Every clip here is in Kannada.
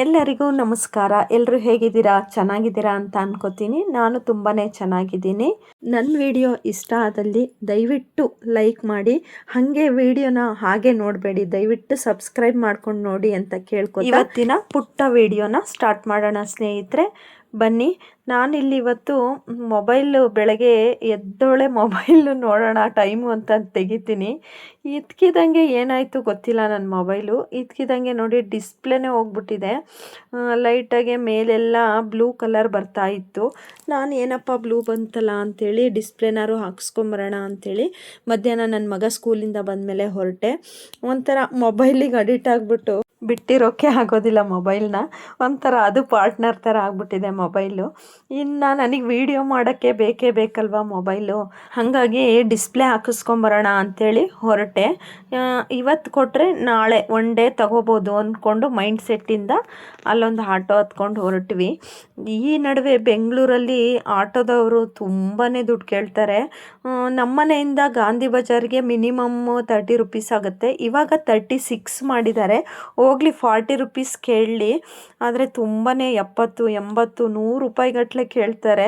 ಎಲ್ಲರಿಗೂ ನಮಸ್ಕಾರ. ಎಲ್ಲರೂ ಹೇಗಿದ್ದೀರಾ? ಚೆನ್ನಾಗಿದ್ದೀರಾ ಅಂತ ಅನ್ಕೋತೀನಿ. ನಾನು ತುಂಬಾ ಚೆನ್ನಾಗಿದ್ದೀನಿ. ನನ್ನ ವಿಡಿಯೋ ಇಷ್ಟ ಆದಲ್ಲಿ ದಯವಿಟ್ಟು ಲೈಕ್ ಮಾಡಿ, ಹಾಗೆ ವಿಡಿಯೋನ ಹಾಗೆ ನೋಡಬೇಡಿ, ದಯವಿಟ್ಟು ಸಬ್ಸ್ಕ್ರೈಬ್ ಮಾಡ್ಕೊಂಡು ನೋಡಿ ಅಂತ ಕೇಳ್ಕೊತೀನಿ. ಇವತ್ತಿನ ಪುಟ್ಟ ವಿಡಿಯೋನ ಸ್ಟಾರ್ಟ್ ಮಾಡೋಣ ಸ್ನೇಹಿತರೆ. ಬನ್ನಿ. ನಾನಿಲ್ಲಿ ಇವತ್ತು ಮೊಬೈಲು ಬೆಳಗ್ಗೆ ಎದ್ದೋಳೆ ಮೊಬೈಲು ನೋಡೋಣ ಟೈಮು ಅಂತ ತೆಗಿತೀನಿ. ಇದ್ಕಿದಂಗೆ ಏನಾಯಿತು ಗೊತ್ತಿಲ್ಲ, ನನ್ನ ಮೊಬೈಲು ಇದ್ಕಿದಂಗೆ ನೋಡಿ ಡಿಸ್ಪ್ಲೇನೇ ಹೋಗ್ಬಿಟ್ಟಿದೆ. ಲೈಟಾಗೆ ಮೇಲೆಲ್ಲ ಬ್ಲೂ ಕಲರ್ ಬರ್ತಾ ಇತ್ತು. ನಾನು ಏನಪ್ಪ ಬ್ಲೂ ಬಂತಲ್ಲ ಅಂಥೇಳಿ ಡಿಸ್ಪ್ಲೇನಾರು ಹಾಕ್ಸ್ಕೊಂಬರೋಣ ಅಂಥೇಳಿ ಮಧ್ಯಾಹ್ನ ನನ್ನ ಮಗ ಸ್ಕೂಲಿಂದ ಬಂದಮೇಲೆ ಹೊರಟೆ. ಒಂಥರ ಮೊಬೈಲಿಗೆ ಅಡಿಕ್ಟ್ ಆಗಿಬಿಟ್ಟು ಬಿಟ್ಟಿರೋಕ್ಕೆ ಆಗೋದಿಲ್ಲ ಮೊಬೈಲ್ನ. ಒಂಥರ ಅದು ಪಾರ್ಟ್ನರ್ ಥರ ಆಗ್ಬಿಟ್ಟಿದೆ ಮೊಬೈಲು. ಇನ್ನು ನನಗೆ ವೀಡಿಯೋ ಮಾಡೋಕ್ಕೆ ಬೇಕೇ ಬೇಕಲ್ವ ಮೊಬೈಲು. ಹಾಗಾಗಿ ಡಿಸ್ಪ್ಲೇ ಹಾಕಿಸ್ಕೊಂಬರೋಣ ಅಂಥೇಳಿ ಹೊರಟೆ. ಇವತ್ತು ಕೊಟ್ಟರೆ ನಾಳೆ ಒನ್ ಡೇ ತಗೋಬೋದು ಅಂದ್ಕೊಂಡು ಮೈಂಡ್ ಸೆಟ್ಟಿಂದ ಅಲ್ಲೊಂದು ಆಟೋ ಹತ್ಕೊಂಡು ಹೊರಟ್ವಿ. ಈ ನಡುವೆ ಬೆಂಗಳೂರಲ್ಲಿ ಆಟೋದವರು ತುಂಬಾ ದುಡ್ಡು ಕೇಳ್ತಾರೆ. ನಮ್ಮನೆಯಿಂದ ಗಾಂಧಿ ಬಜಾರ್ಗೆ ಮಿನಿಮಮ್ 30 ರುಪೀಸ್ ಆಗುತ್ತೆ. ಇವಾಗ 36 ಮಾಡಿದ್ದಾರೆ. ಹೋಗ್ಲಿ 40 ರುಪೀಸ್ ಕೇಳಲಿ, ಆದರೆ ತುಂಬಾ 70, 80, 100 ರೂಪಾಯಿ ಗಟ್ಟಲೆ ಕೇಳ್ತಾರೆ.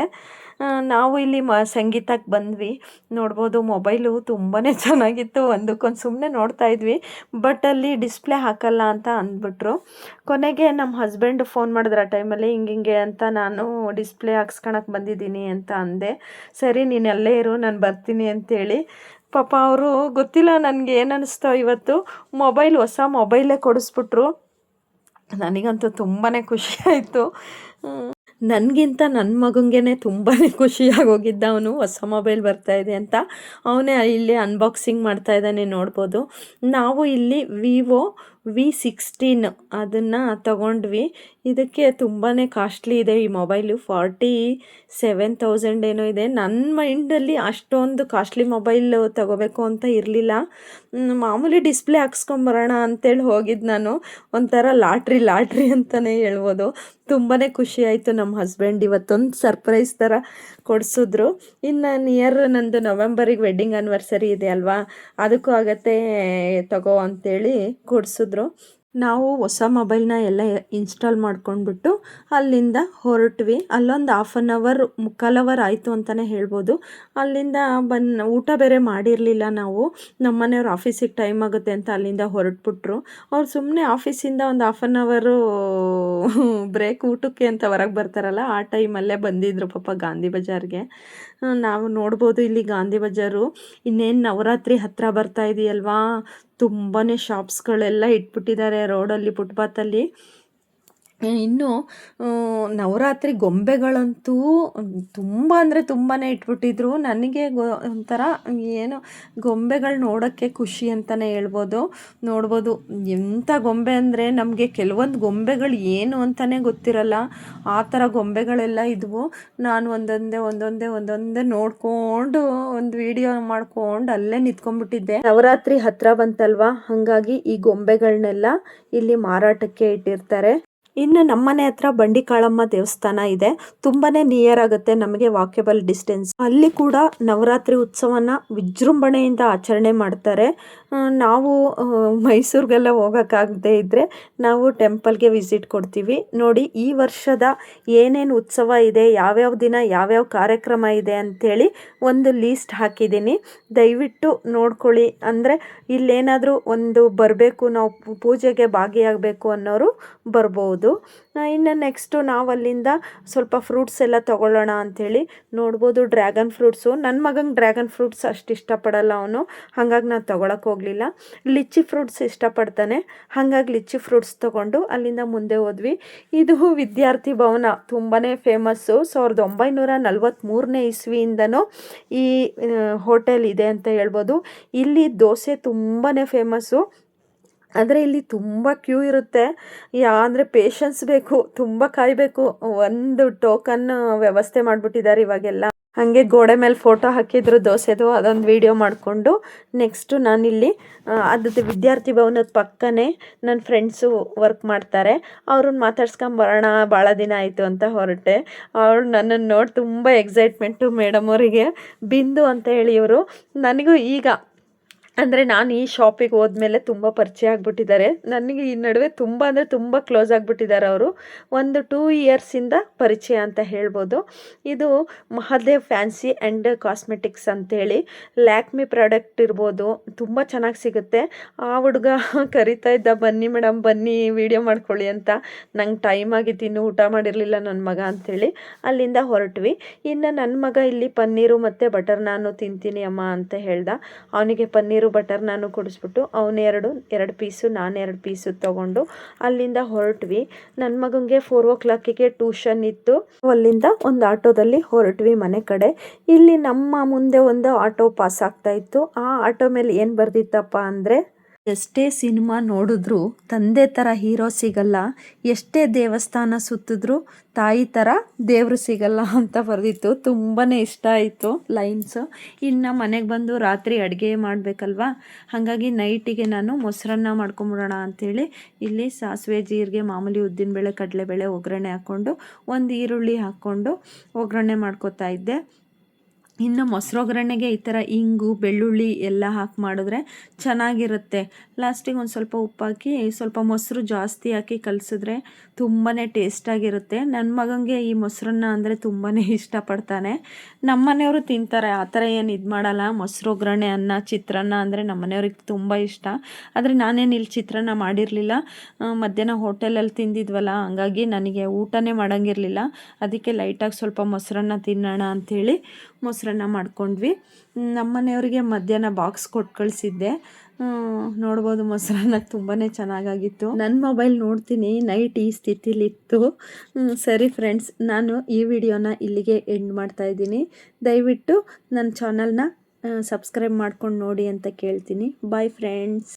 ನಾವು ಇಲ್ಲಿ ಸಂಗೀತಕ್ಕೆ ಬಂದ್ವಿ. ನೋಡ್ಬೋದು ಮೊಬೈಲು ತುಂಬಾ ಚೆನ್ನಾಗಿತ್ತು. ಒಂದಕ್ಕೊಂದು ಸುಮ್ಮನೆ ನೋಡ್ತಾ ಇದ್ವಿ, ಬಟ್ ಅಲ್ಲಿ ಡಿಸ್ಪ್ಲೇ ಹಾಕಲ್ಲ ಅಂತ ಅಂದ್ಬಿಟ್ರು. ಕೊನೆಗೆ ನಮ್ಮ ಹಸ್ಬೆಂಡ್ ಫೋನ್ ಮಾಡಿದ್ರು ಆ ಟೈಮಲ್ಲಿ, ಹಿಂಗೆ ಅಂತ ನಾನು ಡಿಸ್ಪ್ಲೇ ಹಾಕ್ಸ್ಕೊಳಕ್ಕೆ ಬಂದಿದ್ದೀನಿ ಅಂತ ಅಂದೆ. ಸರಿ ನೀನು ಅಲ್ಲೇ ಇರು, ನಾನು ಬರ್ತೀನಿ ಅಂತೇಳಿ. ಪಾಪ ಅವರು ಗೊತ್ತಿಲ್ಲ ನನಗೆ ಏನು ಅನ್ನಿಸ್ತೋ, ಇವತ್ತು ಹೊಸ ಮೊಬೈಲೇ ಕೊಡಿಸ್ಬಿಟ್ರು. ನನಗಂತೂ ತುಂಬಾ ಖುಷಿ ಆಯಿತು. ನನಗಿಂತ ನನ್ನ ಮಗನಿಗೆ ತುಂಬಾ ಖುಷಿಯಾಗೋಗಿದ್ದ. ಅವನು ಹೊಸ ಮೊಬೈಲ್ ಬರ್ತಾಯಿದೆ ಅಂತ ಅವನೇ ಇಲ್ಲಿ ಅನ್ಬಾಕ್ಸಿಂಗ್ ಮಾಡ್ತಾಯಿದ್ದಾನೆ, ನೋಡ್ಬೋದು. ನಾವು ಇಲ್ಲಿ ವಿವೋ V16 ಅದನ್ನು ತಗೊಂಡ್ವಿ. ಇದಕ್ಕೆ ತುಂಬಾ ಕಾಸ್ಟ್ಲಿ ಇದೆ ಈ ಮೊಬೈಲು. 47,000 ಏನೋ ಇದೆ. ನನ್ನ ಮೈಂಡಲ್ಲಿ ಅಷ್ಟೊಂದು ಕಾಸ್ಟ್ಲಿ ಮೊಬೈಲ್ ತಗೋಬೇಕು ಅಂತ ಇರಲಿಲ್ಲ. ಮಾಮೂಲಿ ಡಿಸ್ಪ್ಲೇ ಹಾಕ್ಸ್ಕೊಂಬರೋಣ ಅಂತೇಳಿ ಹೋಗಿದ್ದು ನಾನು. ಒಂಥರ ಲಾಟ್ರಿ ಅಂತಲೇ ಹೇಳ್ಬೋದು. ತುಂಬಾ ಖುಷಿ ಆಯಿತು. ನಮ್ಮ ಹಸ್ಬೆಂಡ್ ಇವತ್ತೊಂದು ಸರ್ಪ್ರೈಸ್ ಥರ ಕೊಡಿಸಿದ್ರು. ಇನ್ನು ನಂದು ನವೆಂಬರಿಗೆ ವೆಡ್ಡಿಂಗ್ ಆ್ಯನಿವರ್ಸರಿ ಇದೆ ಅಲ್ವಾ, ಅದಕ್ಕೂ ಆಗತ್ತೆ ತಗೋ ಅಂತೇಳಿ ಕೊಡಿಸಿದ್ರು. ನಾವು ಹೊಸ ಮೊಬೈಲ್ನ ಎಲ್ಲ ಇನ್ಸ್ಟಾಲ್ ಮಾಡ್ಕೊಂಡ್ಬಿಟ್ಟು ಅಲ್ಲಿಂದ ಹೊರಟ್ವಿ. ಅಲ್ಲೊಂದು 1/2 ಅವರ್ 3/4 ಅವರ್ ಆಯಿತು ಅಂತಲೇ ಹೇಳ್ಬೋದು. ಅಲ್ಲಿಂದ ಊಟ ಬೇರೆ ಮಾಡಿರಲಿಲ್ಲ ನಾವು. ನಮ್ಮನೆಯವ್ರು ಆಫೀಸಿಗೆ ಟೈಮ್ ಆಗುತ್ತೆ ಅಂತ ಅಲ್ಲಿಂದ ಹೊರಟ್ಬಿಟ್ರು. ಅವ್ರು ಸುಮ್ಮನೆ ಆಫೀಸಿಂದ ಒಂದು 1/2 ಅವರು ಬ್ರೇಕ್ ಊಟಕ್ಕೆ ಅಂತ ಹೊರಗೆ ಬರ್ತಾರಲ್ಲ, ಆ ಟೈಮಲ್ಲೇ ಬಂದಿದ್ರು ಪಾಪ ಗಾಂಧಿ ಬಜಾರ್ಗೆ. ನಾವು ನೋಡ್ಬೋದು ಇಲ್ಲಿ ಗಾಂಧಿ ಬಜಾರು. ಇನ್ನೇನು ನವರಾತ್ರಿ ಹತ್ತಿರ ಬರ್ತಾ ಇದೆಯಲ್ವಾ, ತುಂಬಾ ಶಾಪ್ಸ್ಗಳೆಲ್ಲ ಇಟ್ಬಿಟ್ಟಿದ್ದಾರೆ ರೋಡಲ್ಲಿ, ಫುಟ್ಪಾತಲ್ಲಿ. ಇನ್ನು ನವರಾತ್ರಿ ಗೊಂಬೆಗಳಂತೂ ತುಂಬ ಅಂದರೆ ತುಂಬಾ ಇಟ್ಬಿಟ್ಟಿದ್ರು. ನನಗೆ ಒಂಥರ ಏನು ಗೊಂಬೆಗಳು ನೋಡೋಕ್ಕೆ ಖುಷಿ ಅಂತಲೇ ಹೇಳ್ಬೋದು. ನೋಡ್ಬೋದು ಎಂಥ ಗೊಂಬೆ ಅಂದರೆ ನಮಗೆ ಕೆಲವೊಂದು ಗೊಂಬೆಗಳು ಏನು ಅಂತಲೇ ಗೊತ್ತಿರಲ್ಲ, ಆ ಥರ ಗೊಂಬೆಗಳೆಲ್ಲ ಇದ್ವು. ನಾನು ಒಂದೊಂದೇ ನೋಡಿಕೊಂಡು ಒಂದು ವಿಡಿಯೋ ಮಾಡ್ಕೊಂಡು ಅಲ್ಲೇ ನಿಂತ್ಕೊಂಡ್ಬಿಟ್ಟಿದ್ದೆ. ನವರಾತ್ರಿ ಹತ್ತಿರ ಬಂತಲ್ವಾ, ಹಾಗಾಗಿ ಈ ಗೊಂಬೆಗಳನ್ನೆಲ್ಲ ಇಲ್ಲಿ ಮಾರಾಟಕ್ಕೆ ಇಟ್ಟಿರ್ತಾರೆ. ಇನ್ನು ನಮ್ಮನೆ ಹತ್ರ ಬಂಡಿ ಕಾಳಮ್ಮ ದೇವಸ್ಥಾನ ಇದೆ. ತುಂಬಾ ನಿಯರ್ ಆಗುತ್ತೆ ನಮಗೆ, ವಾಕೇಬಲ್ ಡಿಸ್ಟೆನ್ಸ್. ಅಲ್ಲಿ ಕೂಡ ನವರಾತ್ರಿ ಉತ್ಸವನ ವಿಜೃಂಭಣೆಯಿಂದ ಆಚರಣೆ ಮಾಡ್ತಾರೆ. ನಾವು ಮೈಸೂರಿಗೆಲ್ಲ ಹೋಗೋಕ್ಕಾಗದೇ ಇದ್ದರೆ ನಾವು ಟೆಂಪಲ್ಗೆ ವಿಸಿಟ್ ಕೊಡ್ತೀವಿ. ನೋಡಿ ಈ ವರ್ಷದ ಏನೇನು ಉತ್ಸವ ಇದೆ, ಯಾವ್ಯಾವ ದಿನ ಯಾವ್ಯಾವ ಕಾರ್ಯಕ್ರಮ ಇದೆ ಅಂಥೇಳಿ ಒಂದು ಲೀಸ್ಟ್ ಹಾಕಿದ್ದೀನಿ. ದಯವಿಟ್ಟು ನೋಡ್ಕೊಳ್ಳಿ. ಅಂದರೆ ಇಲ್ಲೇನಾದರೂ ಒಂದು ಬರಬೇಕು, ನಾವು ಪೂಜೆಗೆ ಭಾಗಿಯಾಗಬೇಕು ಅನ್ನೋರು ಬರ್ಬೋದು. ಇನ್ನು ನೆಕ್ಸ್ಟು ನಾವು ಅಲ್ಲಿಂದ ಸ್ವಲ್ಪ ಫ್ರೂಟ್ಸ್ ಎಲ್ಲ ತೊಗೊಳ್ಳೋಣ ಅಂಥೇಳಿ. ನೋಡ್ಬೋದು ಡ್ರ್ಯಾಗನ್ ಫ್ರೂಟ್ಸು. ನನ್ನ ಮಗಂಗೆ ಡ್ರ್ಯಾಗನ್ ಫ್ರೂಟ್ಸ್ ಅಷ್ಟು ಇಷ್ಟಪಡಲ್ಲ ಅವನು, ಹಾಗಾಗಿ ನಾನು ತೊಗೊಳಕ್ಕೆ ಹೋಗಲಿಲ್ಲ. ಲಿಚ್ಚಿ ಫ್ರೂಟ್ಸ್ ಇಷ್ಟಪಡ್ತಾನೆ, ಹಾಗಾಗಿ ಲಿಚ್ಚಿ ಫ್ರೂಟ್ಸ್ ತೊಗೊಂಡು ಅಲ್ಲಿಂದ ಮುಂದೆ ಹೋದ್ವಿ. ಇದು ವಿದ್ಯಾರ್ಥಿ ಭವನ ತುಂಬಾ ಫೇಮಸ್ಸು. 1943ನೇ ಇಸ್ವಿಯಿಂದನೂ ಈ ಹೋಟೆಲ್ ಇದೆ ಅಂತ ಹೇಳ್ಬೋದು. ಇಲ್ಲಿ ದೋಸೆ ತುಂಬಾ ಫೇಮಸ್ಸು. ಆದರೆ ಇಲ್ಲಿ ತುಂಬ ಕ್ಯೂ ಇರುತ್ತೆ. ಅಂದರೆ ಪೇಷನ್ಸ್ ಬೇಕು, ತುಂಬ ಕಾಯಬೇಕು. ಒಂದು ಟೋಕನ್ ವ್ಯವಸ್ಥೆ ಮಾಡಿಬಿಟ್ಟಿದ್ದಾರೆ ಇವಾಗೆಲ್ಲ. ಹಾಗೆ ಗೋಡೆ ಮೇಲೆ ಫೋಟೋ ಹಾಕಿದ್ರು ದೋಸೆದು, ಅದೊಂದು ವಿಡಿಯೋ ಮಾಡಿಕೊಂಡು ನೆಕ್ಸ್ಟು ನಾನಿಲ್ಲಿ ಅದು ವಿದ್ಯಾರ್ಥಿ ಭವನದ ಪಕ್ಕನೇ ನನ್ನ ಫ್ರೆಂಡ್ಸು ವರ್ಕ್ ಮಾಡ್ತಾರೆ. ಅವ್ರನ್ನ ಮಾತಾಡ್ಸ್ಕೊಂಬರೋಣ, ಭಾಳ ದಿನ ಆಯಿತು ಅಂತ ಹೊರಟೆ. ಅವಳು ನನ್ನನ್ನು ನೋಡಿ ತುಂಬ ಎಕ್ಸೈಟ್ಮೆಂಟು. ಮೇಡಮ್ ಅವರಿಗೆ ಬಿಂದು ಅಂತ ಹೇಳಿ ಇವರು. ನನಗೂ ಈಗ ಅಂದರೆ ನಾನು ಈ ಶಾಪಿಗೆ ಹೋದ್ಮೇಲೆ ತುಂಬ ಪರಿಚಯ ಆಗಿಬಿಟ್ಟಿದ್ದಾರೆ. ನನಗೆ ಈ ನಡುವೆ ತುಂಬ ಅಂದರೆ ತುಂಬ ಕ್ಲೋಸ್ ಆಗಿಬಿಟ್ಟಿದ್ದಾರೆ ಅವರು. ಒಂದು 2 ಇಯರ್ಸಿಂದ ಪರಿಚಯ ಅಂತ ಹೇಳ್ಬೋದು. ಇದು ಮಹಾದೇವ್ ಫ್ಯಾನ್ಸಿ ಆ್ಯಂಡ್ ಕಾಸ್ಮೆಟಿಕ್ಸ್ ಅಂತೇಳಿ ಲ್ಯಾಕ್ಮಿ ಪ್ರಾಡಕ್ಟ್ ಇರ್ಬೋದು, ತುಂಬ ಚೆನ್ನಾಗಿ ಸಿಗುತ್ತೆ. ಆ ಹುಡುಗ ಕರಿತಾ ಇದ್ದ, ಬನ್ನಿ ಮೇಡಮ್ ಬನ್ನಿ ವಿಡಿಯೋ ಮಾಡ್ಕೊಳ್ಳಿ ಅಂತ. ನಂಗೆ ಟೈಮ್ ಆಗಿತ್ತು, ಇನ್ನೂ ಊಟ ಮಾಡಿರಲಿಲ್ಲ ನನ್ನ ಮಗ ಅಂಥೇಳಿ ಅಲ್ಲಿಂದ ಹೊರಟ್ವಿ. ಇನ್ನು ನನ್ನ ಮಗ ಇಲ್ಲಿ ಪನ್ನೀರು ಮತ್ತು ಬಟರ್ ನಾನು ತಿಂತೀನಿ ಅಮ್ಮ ಅಂತ ಹೇಳ್ದ. ಅವನಿಗೆ ಪನ್ನೀರು ಬಟರ್ ನಾನು ಕೊಡಿಸ್ಬಿಟ್ಟು ಅವನು ಎರಡು ಪೀಸು ನಾನು 2 ಪೀಸು ತೊಗೊಂಡು ಅಲ್ಲಿಂದ ಹೊರಟ್ವಿ. ನನ್ನ ಮಗನಿಗೆ 4 o'clockಗೆ ಟ್ಯೂಷನ್ ಇತ್ತು. ಅಲ್ಲಿಂದ ಒಂದು ಆಟೋದಲ್ಲಿ ಹೊರಟ್ವಿ ಮನೆ ಕಡೆ. ಇಲ್ಲಿ ನಮ್ಮ ಮುಂದೆ ಒಂದು ಆಟೋ ಪಾಸ್ ಆಗ್ತಾ ಇತ್ತು. ಆ ಆಟೋ ಮೇಲೆ ಏನು ಬರ್ದಿತ್ತಪ್ಪ ಅಂದರೆ, ಎಷ್ಟೇ ಸಿನಿಮಾ ನೋಡಿದ್ರೂ ತಂದೆ ಥರ ಹೀರೋ ಸಿಗಲ್ಲ, ಎಷ್ಟೇ ದೇವಸ್ಥಾನ ಸುತ್ತಿದ್ರೂ ತಾಯಿ ಥರ ದೇವರು ಸಿಗಲ್ಲ ಅಂತ ಬರೆದಿತ್ತು. ತುಂಬಾ ಇಷ್ಟ ಆಯಿತು ಲೈನ್ಸು. ಇನ್ನು ಮನೆಗೆ ಬಂದು ರಾತ್ರಿ ಅಡುಗೆ ಮಾಡಬೇಕಲ್ವಾ, ಹಾಗಾಗಿ ನೈಟಿಗೆ ನಾನು ಮೊಸರನ್ನ ಮಾಡ್ಕೊಂಬಿಡೋಣ ಅಂಥೇಳಿ ಇಲ್ಲಿ ಸಾಸಿವೆ ಜೀರಿಗೆ ಮಾಮೂಲಿ ಉದ್ದಿನಬೇಳೆ ಕಡಲೆಬೇಳೆ ಒಗ್ಗರಣೆ ಹಾಕ್ಕೊಂಡು ಒಂದು ಈರುಳ್ಳಿ ಹಾಕ್ಕೊಂಡು ಒಗ್ಗರಣೆ ಮಾಡ್ಕೊತಾ ಇದ್ದೆ. ಇನ್ನು ಮೊಸರೊಗ್ಗರಣೆಗೆ ಈ ಥರ ಇಂಗು ಬೆಳ್ಳುಳ್ಳಿ ಎಲ್ಲ ಹಾಕಿ ಮಾಡಿದ್ರೆ ಚೆನ್ನಾಗಿರುತ್ತೆ. ಲಾಸ್ಟಿಗೆ ಒಂದು ಸ್ವಲ್ಪ ಉಪ್ಪು ಹಾಕಿ ಸ್ವಲ್ಪ ಮೊಸರು ಜಾಸ್ತಿ ಹಾಕಿ ಕಲಸಿದ್ರೆ ತುಂಬಾ ಟೇಸ್ಟಾಗಿರುತ್ತೆ. ನನ್ನ ಮಗನಿಗೆ ಈ ಮೊಸರನ್ನ ಅಂದರೆ ತುಂಬಾ ಇಷ್ಟಪಡ್ತಾನೆ. ನಮ್ಮನೆಯವರು ತಿಂತಾರೆ, ಆ ಥರ ಏನು ಇದು ಮಾಡಲ್ಲ. ಮೊಸರೊಗ್ಗರಣೆ ಅನ್ನ ಚಿತ್ರಾನ್ನ ಅಂದರೆ ನಮ್ಮನೆಯವ್ರಿಗೆ ತುಂಬ ಇಷ್ಟ. ಆದರೆ ನಾನೇನು ಇಲ್ಲಿ ಚಿತ್ರಾನ್ನ ಮಾಡಿರಲಿಲ್ಲ, ಮಧ್ಯಾಹ್ನ ಹೋಟೆಲಲ್ಲಿ ತಿಂದಿದ್ವಲ್ಲ, ಹಂಗಾಗಿ ನನಗೆ ಊಟನೇ ಮಾಡೋಂಗಿರಲಿಲ್ಲ. ಅದಕ್ಕೆ ಲೈಟಾಗಿ ಸ್ವಲ್ಪ ಮೊಸರನ್ನ ತಿನ್ನೋಣ ಅಂಥೇಳಿ ಮೊಸರನ್ನ ಮಾಡ್ಕೊಂಡ್ವಿ. ನಮ್ಮನೆಯವರಿಗೆ ಮಧ್ಯಾಹ್ನ ಬಾಕ್ಸ್ ಕೊಟ್ಟು ಕಳಿಸಿದ್ದೆ. ನೋಡ್ಬೋದು ಮೊಸರನ್ನ ತುಂಬಾ ಚೆನ್ನಾಗಾಗಿತ್ತು. ನನ್ನ ಮೊಬೈಲ್ ನೋಡ್ತೀನಿ ನೈಟ್ ಈ ಸ್ಥಿತಿಲಿತ್ತು. ಸರಿ ಫ್ರೆಂಡ್ಸ್, ನಾನು ಈ ವಿಡಿಯೋನ ಇಲ್ಲಿಗೆ ಎಂಡ್ ಮಾಡ್ತಾ ಇದ್ದೀನಿ. ದಯವಿಟ್ಟು ನನ್ನ ಚಾನಲ್ನ ಸಬ್ಸ್ಕ್ರೈಬ್ ಮಾಡ್ಕೊಂಡು ನೋಡಿ ಅಂತ ಕೇಳ್ತೀನಿ. Bye friends.